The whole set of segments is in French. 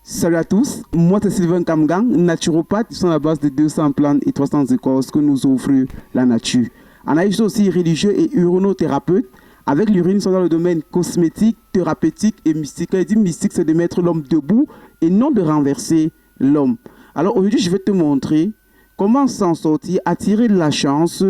Salut à tous, moi c'est Sylvain Kamgang, naturopathe, qui sont à la base de 200 plantes et 300 écorces que nous offre la nature. Analyste aussi religieux et urinothérapeute. Avec l'urine, nous sommes dans le domaine cosmétique, thérapeutique et mystique. Quand je dis mystique, c'est de mettre l'homme debout et non de renverser l'homme. Alors aujourd'hui, je vais te montrer comment s'en sortir, attirer de la chance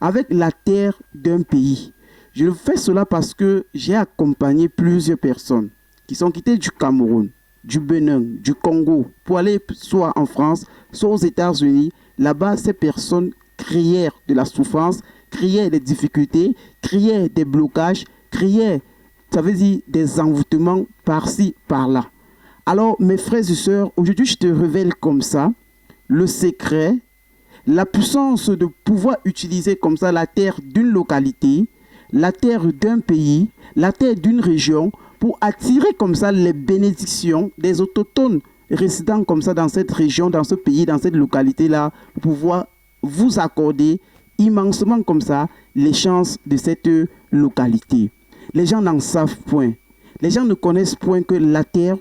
avec la terre d'un pays. Je fais cela parce que j'ai accompagné plusieurs personnes qui sont quittées du Cameroun, du Bénin, du Congo, pour aller soit en France, soit aux États-Unis. Là-bas, ces personnes crièrent de la souffrance, crièrent des difficultés, crièrent des blocages, crièrent, ça veut dire des envoûtements par-ci, par-là. Alors, mes frères et sœurs, aujourd'hui, je te révèle comme ça le secret, la puissance de pouvoir utiliser comme ça la terre d'une localité, la terre d'un pays, la terre d'une région, pour attirer comme ça les bénédictions des autochtones résidant comme ça dans cette région, dans ce pays, dans cette localité-là, pour pouvoir vous accorder immensement comme ça les chances de cette localité. Les gens n'en savent point. Les gens ne connaissent point que la terre,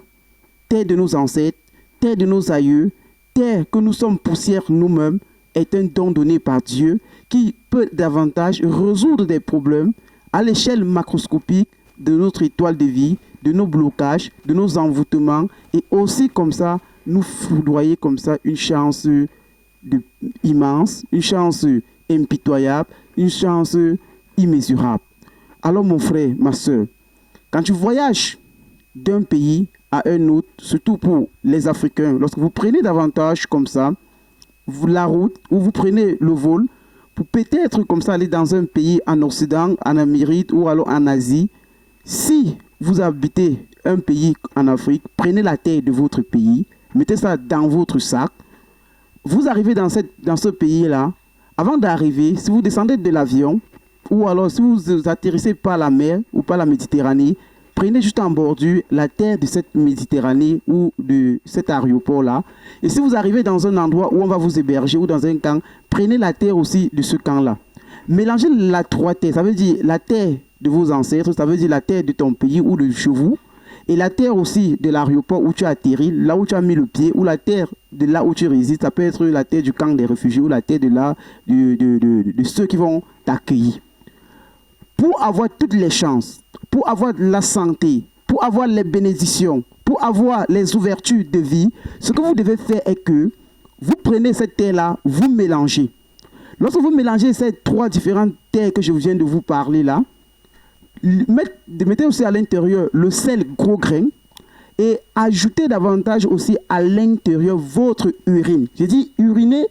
terre de nos ancêtres, terre de nos aïeux, terre que nous sommes poussière nous-mêmes, est un don donné par Dieu qui peut davantage résoudre des problèmes à l'échelle macroscopique de notre étoile de vie, de nos blocages, de nos envoûtements, et aussi comme ça, nous foudroyer comme ça une chance immense, une chance impitoyable, une chance immesurable. Alors mon frère, ma soeur, quand tu voyages d'un pays à un autre, surtout pour les Africains, lorsque vous prenez davantage comme ça, la route, ou vous prenez le vol, pour peut-être comme ça aller dans un pays en Occident, en Amérique ou alors en Asie. Si vous habitez un pays en Afrique, prenez la terre de votre pays, mettez ça dans votre sac. Vous arrivez dans ce pays-là. Avant d'arriver, si vous descendez de l'avion, ou alors si vous atterrissez par la mer ou par la Méditerranée, prenez juste en bordure la terre de cette Méditerranée ou de cet aéroport-là. Et si vous arrivez dans un endroit où on va vous héberger ou dans un camp, prenez la terre aussi de ce camp-là. Mélangez la trois terres, ça veut dire la terre de vos ancêtres, ça veut dire la terre de ton pays ou de chez vous, et la terre aussi de l'aéroport où tu as atterri, là où tu as mis le pied, ou la terre de là où tu résides, ça peut être la terre du camp des réfugiés ou la terre de là de ceux qui vont t'accueillir. Pour avoir toutes les chances, pour avoir la santé, pour avoir les bénédictions, pour avoir les ouvertures de vie, ce que vous devez faire est que vous prenez cette terre-là, vous mélangez. Lorsque vous mélangez ces trois différentes terres que je viens de vous parler là, mettez aussi à l'intérieur le sel gros grain et ajoutez davantage aussi à l'intérieur votre urine. J'ai dit uriner,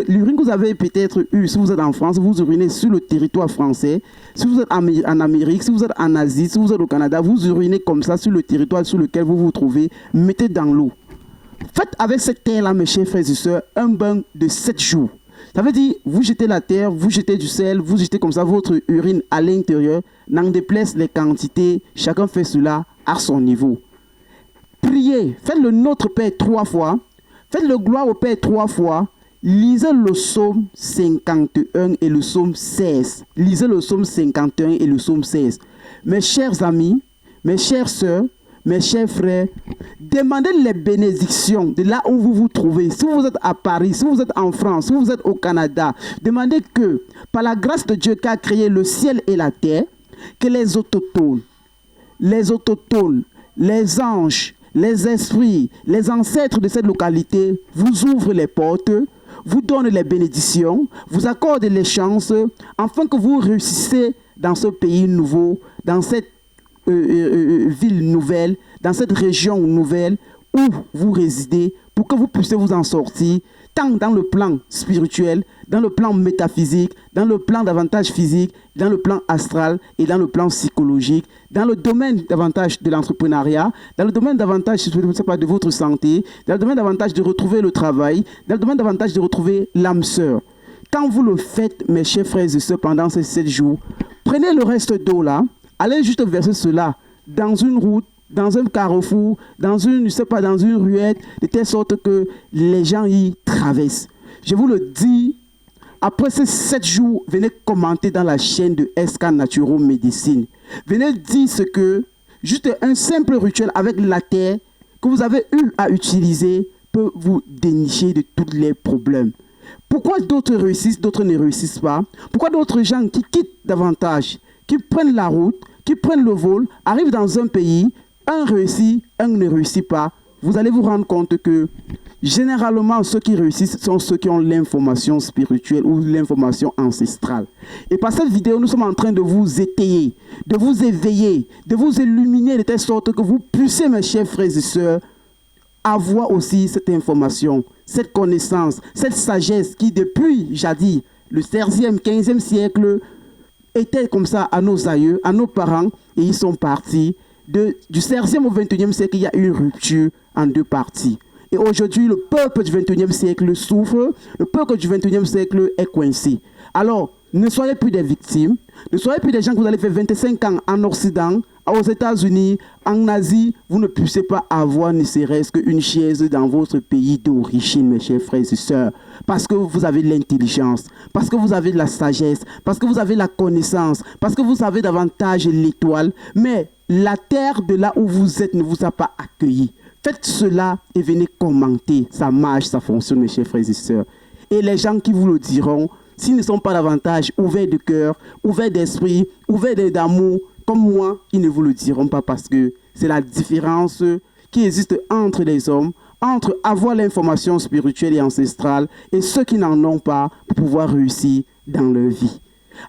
l'urine que vous avez peut-être eu, si vous êtes en France, vous urinez sur le territoire français. Si vous êtes en Amérique, si vous êtes en Asie, si vous êtes au Canada, vous urinez comme ça sur le territoire sur lequel vous vous trouvez. Mettez dans l'eau. Faites avec cette terre-là, mes chers frères et sœurs, un bain de 7 jours. Ça veut dire, vous jetez la terre, vous jetez du sel, vous jetez comme ça votre urine à l'intérieur. N'en déplaise les quantités, chacun fait cela à son niveau. Priez, faites le Notre Père 3 fois, faites le Gloire au Père 3 fois, lisez le psaume 51 et le psaume 16. Lisez le psaume 51 et le psaume 16. Mes chers amis, mes chères sœurs, mes chers frères, demandez les bénédictions de là où vous vous trouvez. Si vous êtes à Paris, si vous êtes en France, si vous êtes au Canada, demandez que, par la grâce de Dieu qui a créé le ciel et la terre, que les autochtones, les anges, les esprits, les ancêtres de cette localité vous ouvrent les portes, vous donnent les bénédictions, vous accordent les chances, afin que vous réussissez dans ce pays nouveau, dans cette ville nouvelle, dans cette région nouvelle où vous résidez, pour que vous puissiez vous en sortir, tant dans le plan spirituel, dans le plan métaphysique, dans le plan davantage physique, dans le plan astral et dans le plan psychologique, dans le domaine davantage de l'entrepreneuriat, dans le domaine davantage, je ne sais pas, de votre santé, dans le domaine davantage de retrouver le travail, dans le domaine davantage de retrouver l'âme sœur. Quand vous le faites, mes chers frères et sœurs, pendant ces 7 jours, prenez le reste d'eau là, allez juste verser cela dans une route, dans un carrefour, dans une, je sais pas, dans une ruelle, de telle sorte que les gens y traversent. Je vous le dis, après ces 7 jours, venez commenter dans la chaîne de SK Naturo Médecine. Venez dire ce que, juste un simple rituel avec la terre que vous avez eu à utiliser peut vous dénicher de tous les problèmes. Pourquoi d'autres réussissent, d'autres ne réussissent pas? Pourquoi d'autres gens qui quittent davantage, qui prennent la route, qui prennent le vol, arrivent dans un pays, un réussit, un ne réussit pas? Vous allez vous rendre compte que généralement, ceux qui réussissent sont ceux qui ont l'information spirituelle ou l'information ancestrale. Et par cette vidéo, nous sommes en train de vous étayer, de vous éveiller, de vous illuminer de telle sorte que vous puissiez, mes chers frères et sœurs, avoir aussi cette information, cette connaissance, cette sagesse qui, depuis jadis, le 16e, 15e siècle, était comme ça à nos aïeux, à nos parents, et ils sont partis. Du 16e au 21e siècle, il y a eu une rupture en deux parties. Et aujourd'hui, le peuple du 21e siècle souffre, le peuple du 21e siècle est coincé. Alors, ne soyez plus des victimes, ne soyez plus des gens que vous allez faire 25 ans en Occident, aux États-Unis, en Asie, vous ne puissiez pas avoir ne serait-ce qu'une chaise dans votre pays d'origine, mes chers frères et sœurs, parce que vous avez l'intelligence, parce que vous avez de la sagesse, parce que vous avez la connaissance, parce que vous avez davantage l'étoile, mais la terre de là où vous êtes ne vous a pas accueilli. Faites cela et venez commenter. Ça marche, ça fonctionne, mes chers frères et sœurs. Et les gens qui vous le diront, s'ils ne sont pas davantage ouverts de cœur, ouverts d'esprit, ouverts d'amour, comme moi, ils ne vous le diront pas parce que c'est la différence qui existe entre les hommes, entre avoir l'information spirituelle et ancestrale et ceux qui n'en ont pas pour pouvoir réussir dans leur vie.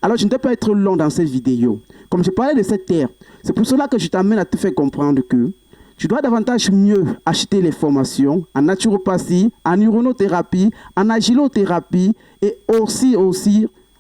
Alors, je ne vais pas être long dans cette vidéo. Comme je parlais de cette terre, c'est pour cela que je t'amène à te faire comprendre que tu dois davantage mieux acheter les formations en naturopathie, en uronothérapie, en agilothérapie et aussi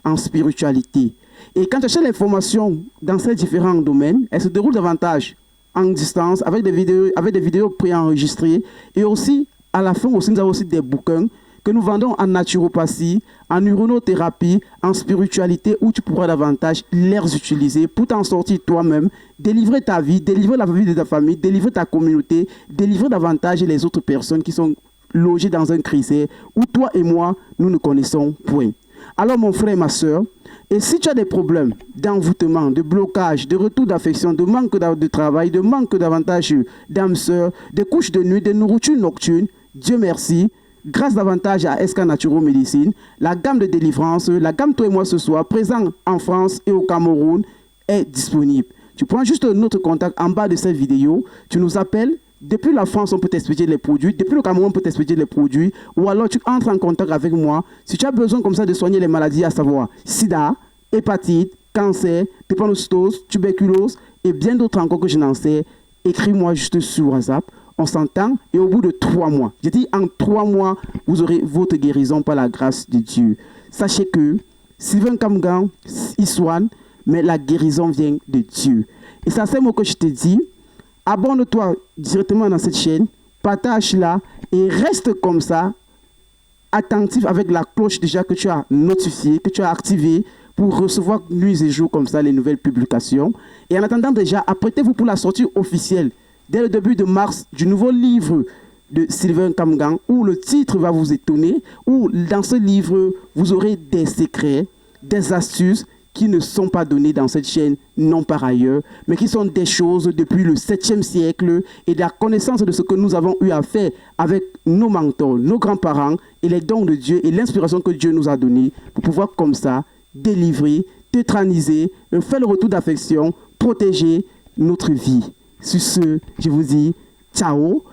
en spiritualité. Et quand tu achètes les formations dans ces différents domaines, elles se déroulent davantage en distance avec des vidéos préenregistrées. Et aussi, à la fin, nous avons aussi des bouquins que nous vendons en naturopathie, en uronothérapie, en spiritualité, où tu pourras davantage les utiliser pour t'en sortir toi-même, délivrer ta vie, délivrer la vie de ta famille, délivrer ta communauté, délivrer davantage les autres personnes qui sont logées dans un crisset où toi et moi, nous ne connaissons point. Alors mon frère et ma soeur, et si tu as des problèmes d'envoûtement, de blocage, de retour d'affection, de manque de travail, de manque davantage d'âme sœur, de couches de nuit, de nourriture nocturne, Dieu merci, grâce davantage à SK Naturomédecine, la gamme de délivrance, la gamme Toi et moi ce soir, présent en France et au Cameroun, est disponible. Tu prends juste notre contact en bas de cette vidéo, tu nous appelles. Depuis la France, on peut t'expédier les produits. Depuis le Cameroun, on peut t'expédier les produits. Ou alors, tu entres en contact avec moi. Si tu as besoin comme ça de soigner les maladies, à savoir sida, hépatite, cancer, drépanocytose, tuberculose et bien d'autres encore que je n'en sais, écris-moi juste sur WhatsApp. On s'entend et au bout de 3 mois, j'ai dit en 3 mois, vous aurez votre guérison par la grâce de Dieu. Sachez que Sylvain Kamgang, il soigne, mais la guérison vient de Dieu. Et c'est à ces mots que je te dis. Abonne-toi directement dans cette chaîne, partage-la et reste comme ça, attentif avec la cloche déjà que tu as notifiée, que tu as activée pour recevoir nuit et jour comme ça les nouvelles publications. Et en attendant déjà, apprêtez-vous pour la sortie officielle dès le début de mars du nouveau livre de Sylvain Kamgang où le titre va vous étonner, où dans ce livre, vous aurez des secrets, des astuces, qui ne sont pas donnés dans cette chaîne, non par ailleurs, mais qui sont des choses depuis le 7e siècle et de la connaissance de ce que nous avons eu à faire avec nos mentors, nos grands-parents et les dons de Dieu et l'inspiration que Dieu nous a donnée pour pouvoir comme ça délivrer, tétraniser, faire le retour d'affection, protéger notre vie. Sur ce, je vous dis ciao.